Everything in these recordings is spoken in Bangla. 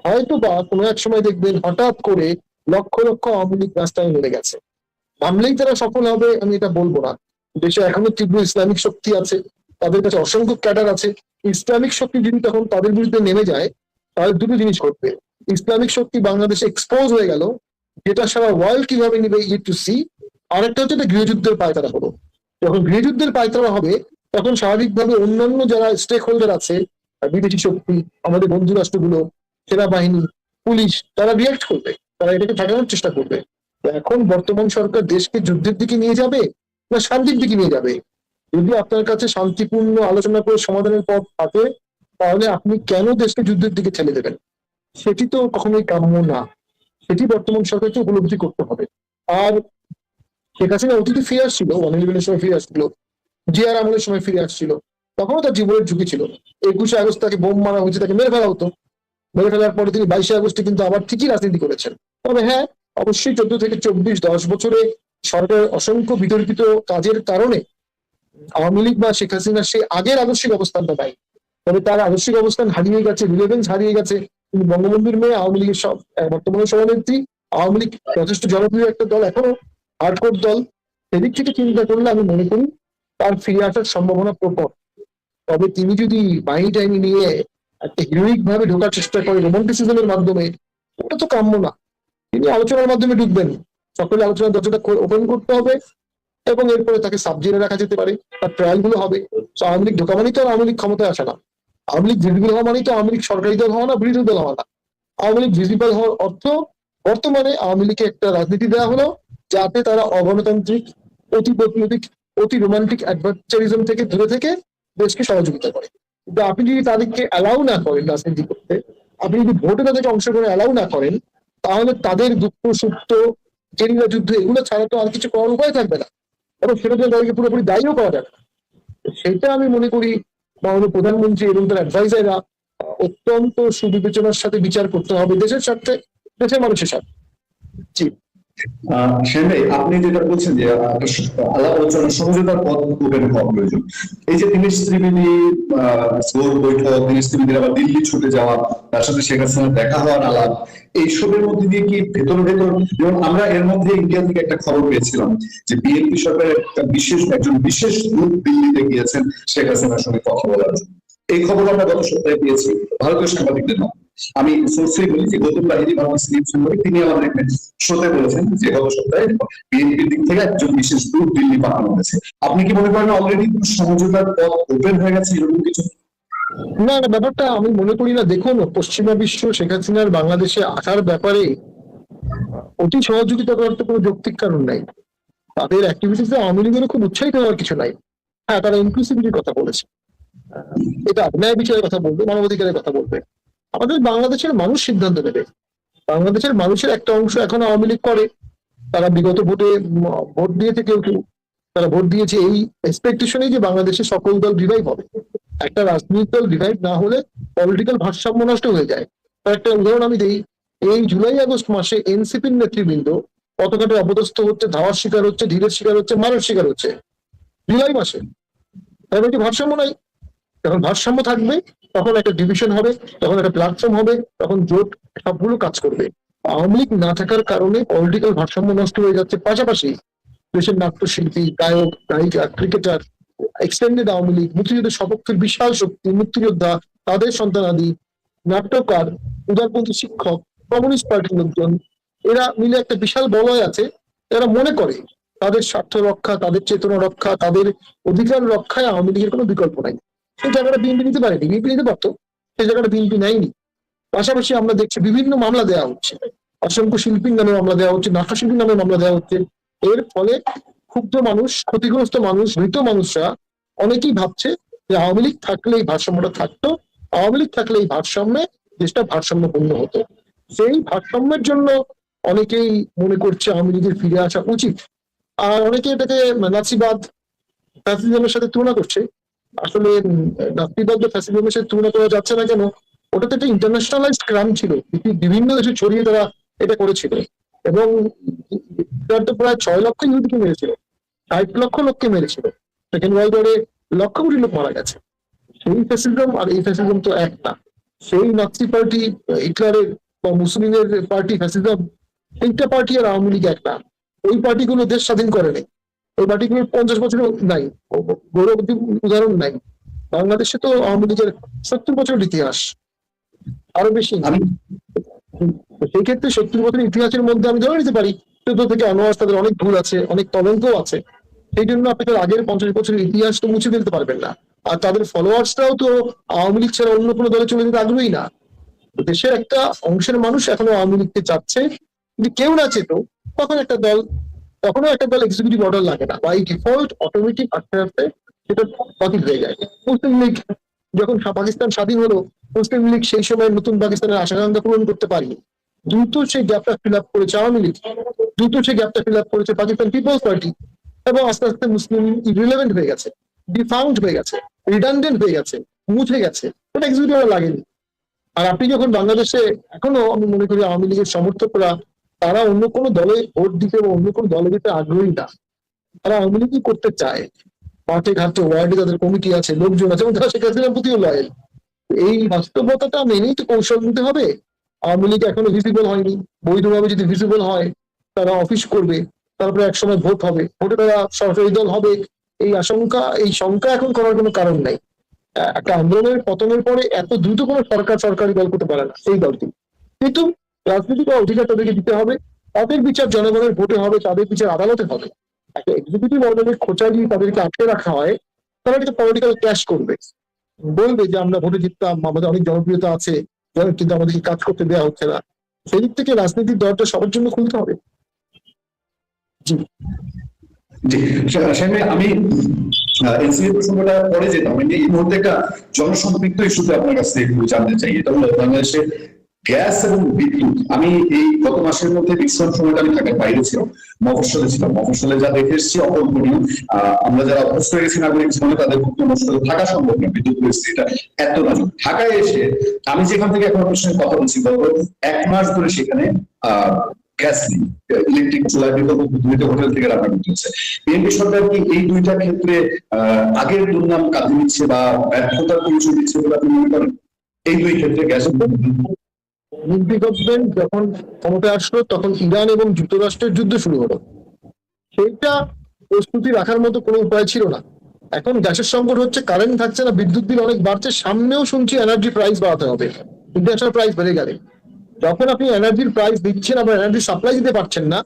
হয়তো বা কোনো এক সময় দেখবেন হঠাৎ করে লক্ষ লক্ষ আওয়ামী লীগ রাস্তায় নেমে গেছে। নামলেই তারা সফল হবে আমি এটা বলবো না। দেশে এখনো তীব্র ইসলামিক শক্তি আছে, তাদের কাছে অসংখ্য ক্যাডার আছে। ইসলামিক শক্তি যদি তখন তাদের বিরুদ্ধে নেমে যায়, তাহলে দুটো জিনিস ঘটবে। ইসলামিক শক্তি বাংলাদেশে এক্সপোজ হয়ে গেল, যেটা সারা ওয়ার্ল্ড কিভাবে নিবে ইট টু সি। আরেকটা হচ্ছে গৃহযুদ্ধের পায়তারা হলো। যখন গৃহযুদ্ধের পায়তারা হবে, তখন স্বাভাবিকভাবে অন্যান্য যারা স্টেক হোল্ডার আছে, বিদেশি শক্তি, আমাদের বন্ধু রাষ্ট্রগুলো, সেনাবাহিনী, পুলিশ, তারা রিয়াক্ট করবে, তারা এটাকে ঠেকানোর চেষ্টা করবে। এখন বর্তমান সরকার দেশকে যুদ্ধের দিকে নিয়ে যাবে না শান্তির দিকে নিয়ে যাবে? যদি আপনার কাছে শান্তিপূর্ণ আলোচনা করে সমাধানের পথ থাকে, তাহলে আপনি কেন দেশকে যুদ্ধের দিকে ঠেলে দেবেন? সেটি তো কখনোই কাম্য না। সেটি বর্তমান সরকারকে উপলব্ধি করতে হবে। আর শেখ হাসিনা অতীতে ফিরে আসছিল, 111-এর সময় ফিরে আসছিল, জিয়ার আমলের সময় ফিরে আসছিল, তখনও তার জীবনের ঝুঁকি ছিল। 21শে আগস্ট তাকে বোম মারা হয়েছে, তাকে মেরে ফেলা হতো। মেরে ফেলার পরে তিনি 22শে আগস্টে কিন্তু আবার ঠিকই রাজনীতি করেছেন। তবে হ্যাঁ, অবশ্যই 14 থেকে 24 10 বছরে সরকারের অসংখ্য বিতর্কিত কাজের কারণে আওয়ামী লীগ বা শেখ হাসিনার সেই আগের আদর্শিক অবস্থানটা নাই। তবে তার আদর্শিক অবস্থান হারিয়ে গেছে, রিলেভেন্স হারিয়ে গেছে। তিনি বঙ্গবন্ধুর মেয়ে, আওয়ামী লীগের সব বর্তমানে সভানেত্রী। আওয়ামী লীগ যথেষ্ট জনপ্রিয় একটা দল, এখনো হার্ডকোর দল। সেদিক থেকে চিন্তা করলে আমি মনে করি তার ফিরে আসার সম্ভাবনা প্রবল। তবে তিনি যদি বাহিনী টাইনি নিয়ে একটা হিরোইক ভাবে ঢোকার চেষ্টা করে রোমান্টিসিজমের মাধ্যমে, ওটা তো কাম্য না। তিনি আলোচনার মাধ্যমে ঢুকবেন, সকলে আলোচনার দরজাটা ওপেন করতে হবে, এবং এরপরে তাকে সাবজেক্টে রাখা যেতে পারে, তার ট্রায়াল গুলো হবে। তো আওয়ামী লীগ ঢোকা মানেই তো আওয়ামী লীগ ক্ষমতায় আসে না। আওয়ামী লীগ ভিজিবল হওয়া মানেই তো আওয়ামী লীগ সরকারি দল হওয়া না, বিরোধী দল হওয়া না। আওয়ামী লীগ ভিজিবল হওয়ার অর্থ বর্তমানে আওয়ামী লীগকে একটা রাজনীতি দেওয়া হলো, যাতে তারা অগণতান্ত্রিক, অতি বৈপ্লবিক, অতি রোমান্টিক অ্যাডভার্চারিজম থেকে দূরে থেকে দেশকে সহযোগিতা করে। কিন্তু আপনি যদি তাদেরকে অ্যালাউ না করেন রাজনীতি করতে, আপনি যদি ভোটে তাদেরকে অংশগ্রহণে অ্যালাউ না করেন, তাহলে তাদের দুঃখ সুপ্ত, গেরিলা যুদ্ধ, এগুলো ছাড়া তো আর কিছু করার উপায় থাকবে না। এবং সেটা জন্য তাদেরকে পুরোপুরি দায়ীও করা যাবে না। সেটা আমি মনে করি মাননীয় প্রধানমন্ত্রী এবং তার অ্যাডভাইজাররা অত্যন্ত সুবিবেচনার সাথে বিচার করতে হবে, দেশের স্বার্থে, দেশের মানুষের স্বার্থে। জি। সেন ভাই, আপনি যেটা বলছেন যে আলাপ আলোচনা সমঝোতার পথ ওপেন হওয়া প্রয়োজন। এই যে দিনেশ ত্রিবেদী গোল বৈঠক, দিনেশ ত্রিবেদীর আবার দিল্লি ছুটে যাওয়া, তার সাথে শেখ হাসিনার দেখা হওয়ার আলাপ, এইসবের মধ্যে দিয়ে কি ভেতর ভেতর, যেমন আমরা এর মধ্যে ইন্ডিয়া থেকে একটা খবর পেয়েছিলাম যে বিএনপি সরকারের একজন বিশেষ গ্রুপ দিল্লিতে গিয়েছেন শেখ হাসিনার সঙ্গে কথা বলার জন্য। এই খবর আমরা গত সপ্তাহে পেয়েছি ভারতীয় সাংবাদিকদের মাধ্যমে। আমি সোর্সেই বলি যে গৌতম লাহিড়ী ভারতীয় নিউজ সাংবাদিক, তিনি আমাদের শোতে বলেছেন যে গত সপ্তাহে বিএনপির দিক থেকে একজন বিশেষ দূত দিল্লি পাঠানো হয়েছে। আপনি কি মনে করেন অলরেডি সমঝোতার পথ ওপেন হয়ে গেছে এরকম কিছু? না না, ব্যাপারটা আমি মনে করি না। দেখুন, পশ্চিমা বিশ্ব শেখ হাসিনার বাংলাদেশে আসার ব্যাপারে অতি সহযোগিতা করার তো কোনো যৌক্তিক কারণ নাই। তাদের অ্যাক্টিভিটিসে আওয়ামী লীগেরও খুব উৎসাহিত হওয়ার কিছু নাই। হ্যাঁ, তারা ইনক্লুসিভিটির কথা বলেছে, এটা ন্যায় বিচারের কথা বলবে, মানবাধিকারের কথা বলবে। আমাদের বাংলাদেশের মানুষ সিদ্ধান্ত নেবে। বাংলাদেশের মানুষের একটা অংশ এখন আওয়ামী লীগ করে, তারা বিগত ভোটে ভোট দিয়েছে, কেউ কেউ তারা ভোট দিয়েছে এই এক্সপেকটেশনেই যে বাংলাদেশে সকল দল রিভাইভ হবে। একটা রাজনৈতিক দল রিভাইভ না হলে পলিটিক্যাল ভারসাম্য নষ্ট হয়ে যায়। তার একটা উদাহরণ আমি দিই। এই জুলাই আগস্ট মাসে এনসিপির নেতৃবৃন্দ পতাকাটে অপদস্থ হচ্ছে, ধাওয়ার শিকার হচ্ছে, ঢিলের শিকার হচ্ছে, মারার শিকার হচ্ছে জুলাই মাসে। তার মানে ভারসাম্য নাই। যখন ভারসাম্য থাকবে, তখন একটা ডিভিশন হবে, তখন একটা প্ল্যাটফর্ম হবে, তখন জোট সবগুলো কাজ করবে। আওয়ামী লীগ না থাকার কারণে পলিটিক্যাল ভারসাম্য নষ্ট হয়ে যাচ্ছে। পাশাপাশি দেশের নাট্যশিল্পী, গায়ক, গায়িকা, ক্রিকেটার, এক্সটেন্ডেড আওয়ামী লীগ, মুক্তিযুদ্ধের সপক্ষের বিশাল শক্তি, মুক্তিযোদ্ধা, তাদের সন্তানাদি, নাট্যকার, উদারপন্থী শিক্ষক, কমিউনিস্ট পার্টির লোকজন, এরা মিলে একটা বিশাল বলয় আছে। এরা মনে করে তাদের স্বার্থ রক্ষা, তাদের চেতনা রক্ষা, তাদের অধিকার রক্ষায় আওয়ামী লীগের কোনো বিকল্প নাই। সেই জায়গাটা বিএনপি নিতে পারেনি, বিএনপি নিতে পারতো, সেই জায়গাটা বিএনপি নেয়নি। পাশাপাশি আমরা দেখছি বিভিন্ন মামলা দেওয়া হচ্ছে, অসংখ্য শিল্পীর নামে মামলা দেওয়া হচ্ছে, নাট্যশিল্পীর নামে মামলা দেওয়া হচ্ছে। এর ফলে ক্ষুব্ধ মানুষ, ক্ষতিগ্রস্ত মানুষ, মৃত মানুষরা অনেকেই ভাবছে যে আওয়ামী লীগ থাকলে এই ভারসাম্যটা থাকতো, আওয়ামী লীগ থাকলে এই ভারসাম্যে দেশটা ভারসাম্যপূর্ণ হতো। সেই ভারসাম্যের জন্য অনেকেই মনে করছে আওয়ামী লীগের ফিরে আসা উচিত। আর অনেকে এটাকে নাচিবাদ, ফ্যাসিজমের সাথে তুলনা করছে। আসলে নাস্তিবাদ বা ফ্যাসিজমের সাথে তুলনা করা যাচ্ছে না কেন? ওটা তো একটা ইন্টারন্যাশনালাইজড ক্রাইম ছিল, বিভিন্ন দেশে ছড়িয়ে তারা এটা করেছিল। এবং তো প্রায় 6 লক্ষ ইহুদিকে মেরেছিল, 60 লক্ষ লোককে মেরেছিল। সেকেন্ড ওয়ার্ল্ড ওয়ারে লক্ষ কোটি লোক মারা গেছে। সেই ফ্যাসিজম আর এই ফ্যাসিজম তো এক না। সেই নাৎসি পার্টি, হিটলারের বা মুসলিমের পার্টি ফ্যাসিজম, এইটা পার্টি আর আওয়ামী লীগ এক না। ওই পার্টিগুলো দেশ স্বাধীন করেনি, ওই পার্টিগুলোর 50 বছরও নাই, গৌরব উদাহরণ নাই। বাংলাদেশে তো আওয়ামী লীগের 70 বছরের ইতিহাস, আরো বেশি। আমি সেই ক্ষেত্রে 70 বছরের ইতিহাসের মধ্যে আমি ধরে নিতে পারি 14 থেকে আনোয়ার তাদের অনেক ভুল আছে, অনেক কলঙ্কও আছে। সেই জন্য আপনি তার আগের 50 বছরের ইতিহাস তো মুছে ফেলতে পারবেন না। আর তাদের ফলোয়ার্সরাও তো আওয়ামী লীগ ছাড়া অন্য কোনো দলে চলে যেতে আগ্রহী না। দেশের একটা অংশের মানুষ এখনো আওয়ামী লীগকে চাচ্ছে, যদি কেউ না চেত তখন একটা দল, তখনও একটা দল এক্সিকিউটিভ অর্ডার লাগে না, বাই ডিফল্ট অটোমেটিক আস্তে আস্তে সেটা বাতিল হয়ে যায়। মুসলিম লীগ যখন পাকিস্তান স্বাধীন হলো, মুসলিম লীগ সেই সময় নতুন পাকিস্তানের আশাকাঙ্ক্ষা পূরণ করতে পারেনি, দ্রুত সেই গ্যাপটা ফিল আপ করেছে আওয়ামী লীগ, দ্রুত সেই গ্যাপটা ফিল আপ করেছে পাকিস্তান পিপলস পার্টি, এবং আস্তে আস্তে মুসলিম ইরিলেভেন্ট হয়ে গেছে, ডিফাউন্ড হয়ে গেছে, রিডান্ডেন্ট হয়ে গেছে, মুছে গেছে, ওটা এক্সিকিউটিভ অর্ডার লাগেনি। আর আপনি যখন বাংলাদেশে এখনো আমি মনে করি আওয়ামী লীগের সমর্থকরা তারা অন্য কোনো দলে ভোট দিতে বা অন্য কোনো দলে দিতে আগ্রহী না, তারা আওয়ামী লীগই করতে চায়। মাঠে ঘাটে ওয়ার্ডে তাদের কমিটি আছে, লোকজন আছে, এবং তারা শেখ হাসিনার প্রতিও লয়েল। এই বাস্তবতাটা মেনেই তো কৌশল নিতে হবে। আওয়ামী লীগ এখনো ভিজিবল হয়নি, বৈধভাবে যদি ভিজিবল হয় তারা অফিস করবে, তারপরে একসময় ভোট হবে, ভোটে তারা সরকারি দল হবে, এই শঙ্কা এখন করার কোনো কারণ নাই। একটা আন্দোলনের পতনের পরে এত দ্রুত কোনো সরকারি দল করতে পারে না সেই দলটি। কিন্তু রাজনৈতিক অধিকার তাদেরকে দিতে হবে, তাদের বিচার জনগণের ভোটে হবে, তাদের বিচার আদালতে হবে। একটা এক্সিকিউটিভ অর্ডারের খোঁচা দিয়ে তাদেরকে আটকে রাখা হয়, তারা একটা পলিটিক্যাল ক্যাশ করবে, বলবে যে আমরা ভোটে জিততাম, আমাদের অনেক জনপ্রিয়তা আছে, কিন্তু আমাদেরকে কাজ করতে দেওয়া হচ্ছে না। সেই দিক থেকে রাজনীতির দরজা সবার জন্য খুলতে হবে। জি জি, আমি এনসিপি প্রসঙ্গটা পরে যেতাম, আমি এই মুহূর্তে একটা জনসম্পৃক্ত ইস্যুতে আপনার কাছ থেকে একটু জানতে চাই। এটা হলো বাংলাদেশে গ্যাস এবং বিদ্যুৎ। আমি এই গত মাসের মধ্যে বিশ্রাম সময়টা আমি ঢাকার বাইরে ছিলাম, মফস্বলে ছিলাম। মফস্বলে যা দেখে এসেছি অকল্পনীয়। আমরা যারা অভ্যস্ত হয়ে গেছি নাগরিক জীবনে তাদের পক্ষে মফস্বলে থাকা সম্ভব না, বিদ্যুৎ পরিস্থিতিটা এত নাজুক। ঢাকায় এসে আমি যেখান থেকে এখন আপনার সঙ্গে কথা বলছি, গত 1 মাস ধরে সেখানে গ্যাস নেই, ইলেকট্রিক চুলায় বিকল্প পদ্ধতিতে হোটেল থেকে রান্না করতে হচ্ছে। বিএনপি সরকার কি এই দুইটা ক্ষেত্রে আগের দুর্নাম কাঁদে নিচ্ছে বা ব্যর্থতার পরিচয় দিচ্ছে বলে আপনি মনে করেন? এই দুই ক্ষেত্রে গ্যাস গভর্নমেন্ট যখন ক্ষমতায় আসলো তখন ইরান এবং যুক্তরাষ্ট্রের যুদ্ধ শুরু হলো, সেইটা প্রস্তুতি রাখার মতো কোনো উপায় ছিল না। এখন গ্যাসের সংকট হচ্ছে, কারেন্ট থাকছে না, বিদ্যুৎ বিল অনেক বাড়ছে, সামনেও শুনছি এনার্জি প্রাইস বাড়াতে হবে, ইন্টারন্যাশনাল প্রাইস বেড়ে গেলে। যখন আপনি এনার্জির প্রাইস দিচ্ছেন আবার এনার্জি সাপ্লাই দিতে পারছেন না,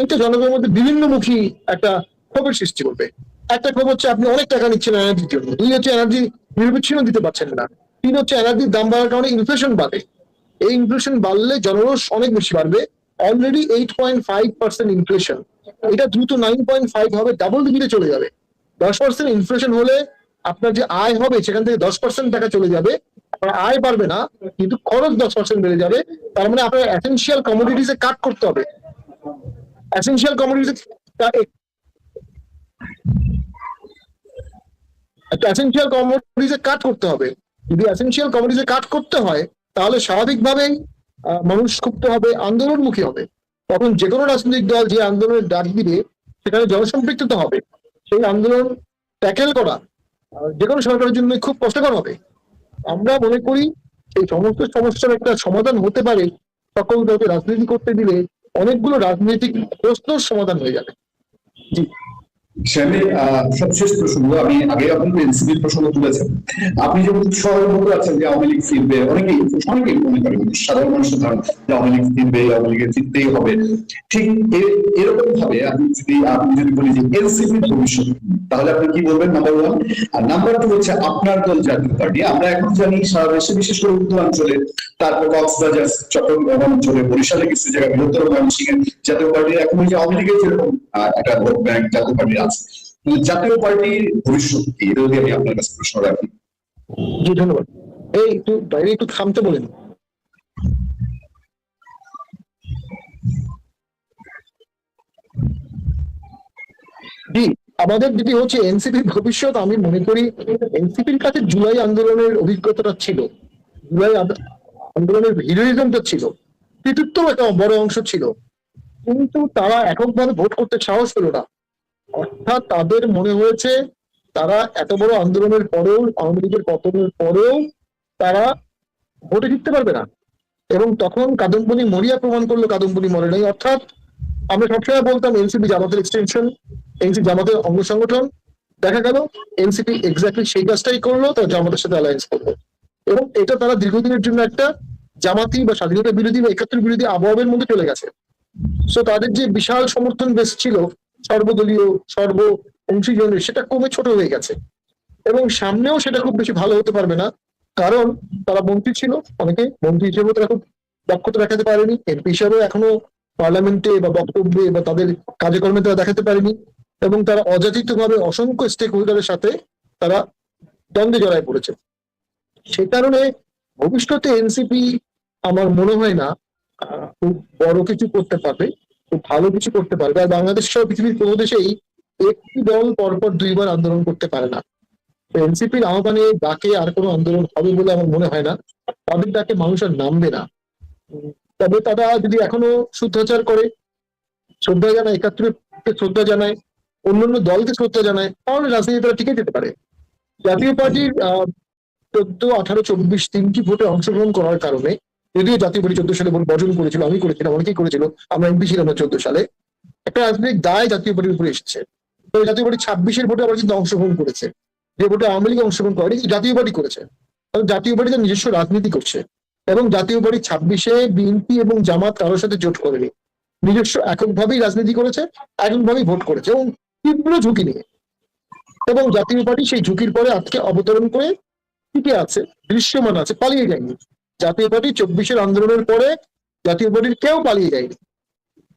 এটা জনগণের মধ্যে বিভিন্নমুখী একটা ক্ষোভের সৃষ্টি করবে। একটা ক্ষোভ হচ্ছে আপনি অনেক টাকা নিচ্ছেন এনার্জির জন্য, 2 হচ্ছে এনার্জি নিরবিচ্ছিন্ন দিতে পারছেন না, 3 হচ্ছে এনার্জির দাম বাড়ার কারণে ইনফ্লেশন বাড়ে। এই ইনফ্লেশন বাড়লে জনরোষ অনেক বেশি বাড়বে। অলরেডি 8.5% ইনফ্লেশন, এটা দ্রুত 9.5 হবে, ডাবল ডিজিটে চলে যাবে। 10% ইনফ্লেশন হলে আপনার যে আয় হবে সেখান থেকে 10% টাকা চলে যাবে, আপনার আয় বাড়বে না কিন্তু খরচ 10% বেড়ে যাবে। তার মানে আপনার এসেনশিয়াল কমোডিটিসে কাট করতে হবে, এসেনশিয়াল কমোডিটিস একটা এসেনশিয়াল কমোডিটিসে কাট করতে হবে। যদি এসেনশিয়াল কমোডিটিসে কাট করতে হয় তাহলে স্বাভাবিকভাবেই মানুষ ক্ষুব্ধ হবে, আন্দোলনমুখী হবে। তখন যে কোনো রাজনৈতিক দল যে আন্দোলনের ডাক দিবে সেখানে জনসম্পৃক্ততা হবে, সেই আন্দোলন ট্যাকেল করা যে কোনো সরকারের জন্য খুব কষ্টকর হবে। আমরা মনে করি এই সমস্ত সমস্যার একটা সমাধান হতে পারে সকল দলকে রাজনীতি করতে দিলে, অনেকগুলো রাজনৈতিক প্রশ্নের সমাধান হয়ে যাবে। জি সেমি সবশেষ প্রসঙ্গ, আমি আগে আপনি এনসিপির প্রসঙ্গ তুলেছেন। আপনি যেমন শহরের মধ্যে আছেন যে আওয়ামী লীগ ফিরবে, অনেকেই মনে করে, সাধারণ মানুষের ধারণা যে আওয়ামী লীগ ফিরবে, আওয়ামী লীগের জিততেই হবে। ঠিক এরকম ভাবে আপনি যদি বলি যে এনসিপির ভবিষ্যৎ, তাহলে আপনি কি বলবেন? নাম্বার 1। আর নাম্বার 2 হচ্ছে আপনার দল জাতীয় পার্টি। আমরা এখন জানি সারা দেশে, বিশেষ করে উত্তরাঞ্চলে, তারপর কক্সবাজার, চট্টগ্রাম অঞ্চলে, বরিশালে কিছু জায়গায়, বৃহত্তর ময়মনসিংহে জাতীয় পার্টি এখন যে আওয়ামী লীগের যেরকম একটা ভোট ব্যাংক জাতীয় পার্টি আছে, জাতীয় পার্টির ভবিষ্যৎ কি? এটা যদি আমি আপনার কাছে প্রশ্ন রাখি। জি ধন্যবাদ। এই একটু বাইরে একটু থামতে বলেন। জি, আমাদের যেটি হচ্ছে এনসিপির ভবিষ্যৎ, আমি মনে করি এনসিপির কাছে জুলাই আন্দোলনের অভিজ্ঞতাটা ছিল, জুলাই আন্দোলনের হিরোইজমটা ছিল, কৃতিত্ব একটা বড় অংশ ছিল, কিন্তু তারা এককভাবে ভোট করতে সাহস পেল না। অর্থাৎ তাদের মনে হয়েছে তারা এত বড় আন্দোলনের পরেও, আওয়ামী লীগের পতনের পরেও তারা ভোটে জিততে পারবে না। এবং তখন কাদম্বনি মরিয়া প্রমাণ করলো কাদম্বনি মরে নাই। অর্থাৎ আমরা সবসময় বলতাম এনসিপি জামাতের এক্সটেনশন, এনসিপি জামাতের অঙ্গ সংগঠন। দেখা গেল এনসিপি এক্স্যাক্টলি সেই কাজটাই করলো, তারা জামাতের সাথে অ্যালায়েন্স করলো। এবং এটা তারা দীর্ঘদিনের জন্য একটা জামাতি বা স্বাধীনতা বিরোধী বা একাত্তর বিরোধী আবহাওয়ার মধ্যে চলে গেছে। সো তাদের যে বিশাল সমর্থন বেশ ছিল সর্বদলীয় সর্ব অংশীজনের, সেটা কমে ছোট হয়ে গেছে। এবং সামনেও সেটা খুব বেশি ভালো হতে পারবে না, কারণ তারা মন্ত্রী ছিল, অনেকে মন্ত্রী হিসেবেও তারা খুব দক্ষতা দেখাতে পারেনি, এমপি হিসেবেও এখনো পার্লামেন্টে বা বক্তব্যে বা তাদের কার্যক্রমে তারা দেখাতে পারেনি। এবং তারা অযাচিত ভাবে অসংখ্য স্টেক হোল্ডারের সাথে তারা দ্বন্দ্বে জড়ায় পড়েছে। সে কারণে ভবিষ্যতে এনসিপি আমার মনে হয় না খুব বড় কিছু করতে পারবে, খুব ভালো কিছু করতে পারবে। আর বাংলাদেশ সহ পৃথিবীর কোনো দেশেই একটি দল পরপর দুইবার আন্দোলন করতে পারে না। এনসিপির আহ্বানে ডাকে আর কোনো আন্দোলন হবে বলে আমার মনে হয় না। তাদের ডাকে মানুষ আর নামবে না। তবে তারা যদি এখনো শুদ্ধাচার করে, শ্রদ্ধা জানায়, একাত্তরকে শ্রদ্ধা জানায়, অন্যান্য দলকে শ্রদ্ধা জানায়, তাহলে রাজনীতি তারা টিকে যেতে পারে। জাতীয় পার্টির 14, 18, 24 তিনটি ভোটে অংশগ্রহণ করার কারণে, যদিও জাতীয় পার্টি 14 সালে ভোট বর্জন করেছিল, আমি করেছিলাম, অনেকেই করেছিল, আমরা এমপি ছিলাম না 14 সালে, একটা রাজনৈতিক দায় জাতীয় পার্টির উপরে এসেছে। তো জাতীয় পার্টি 26-এর ভোটে আবার কিন্তু অংশগ্রহণ করেছে, যে ভোটে আওয়ামী লীগ অংশগ্রহণ করেনি, জাতীয় পার্টি করেছে। কারণ জাতীয় পার্টি তার নিজস্ব রাজনীতি করছে। এবং জাতীয় পার্টি 26-এ বিএনপি এবং জামাত কারোর সাথে জোট করেনি, নিজস্ব এককভাবেই রাজনীতি করেছে, এককভাবেই ভোট করেছে এবং তীব্র ঝুঁকি নিয়ে। এবং জাতীয় পার্টি সেই ঝুঁকির পরে আজকে অবতরণ করে টিকে আছে, দৃশ্যমান আছে, পালিয়ে যায়নি। জাতীয় পার্টি 24-এর আন্দোলনের পরে জাতীয় পার্টির কেউ পালিয়ে যায়নি।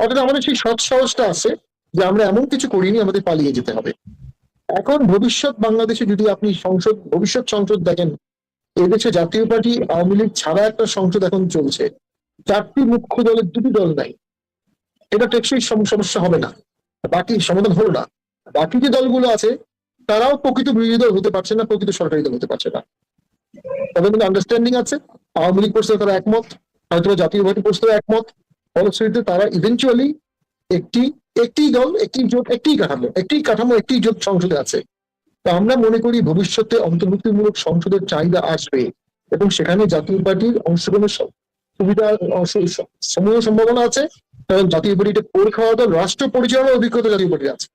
অর্থাৎ আমাদের সেই সৎ সাহসটা আছে যে আমরা এমন কিছু করিনি, আমাদের পালিয়ে যেতে হবে। এখন ভবিষ্যৎ বাংলাদেশে যদি আপনি ভবিষ্যৎ সংসদ দেখেন, এদেশে জাতীয় পার্টি আওয়ামী লীগ ছাড়া একটা সংসদ এখন চলছে, 4টি মুখ্য দলের 2টি দল নাই। এটা টেকসই সমস্যা হবে না, বাকি সমাধান হলো না। বাকি যে দলগুলো আছে তারাও প্রকৃত বিরোধী দল হতে পারছে না, প্রকৃত সরকারি দল হতে পারছে না। তাদের মধ্যে আন্ডারস্ট্যান্ডিং আছে, আওয়ামী লীগ প্রশ্নে তারা একমত, হয়তো জাতীয় পার্টি প্রশ্নে একমত। ফলশ্রুতিতে তারা ইভেন্চুয়ালি একটি একটি দল, একটি জোট, একটি কাঠামো, একটি জোট সংসদে আছে। তো আমরা মনে করি ভবিষ্যতে অন্তর্ভুক্তিমূলক সংসদের চাহিদা আসবে এবং সেখানে জাতীয় পার্টির অংশগ্রহণের সুবিধা সমূহ সম্ভাবনা আছে। কারণ জাতীয় পার্টিতে পোল খাওয়া দল, রাষ্ট্র পরিচালনার অভিজ্ঞতা জাতীয় পার্টির আছে।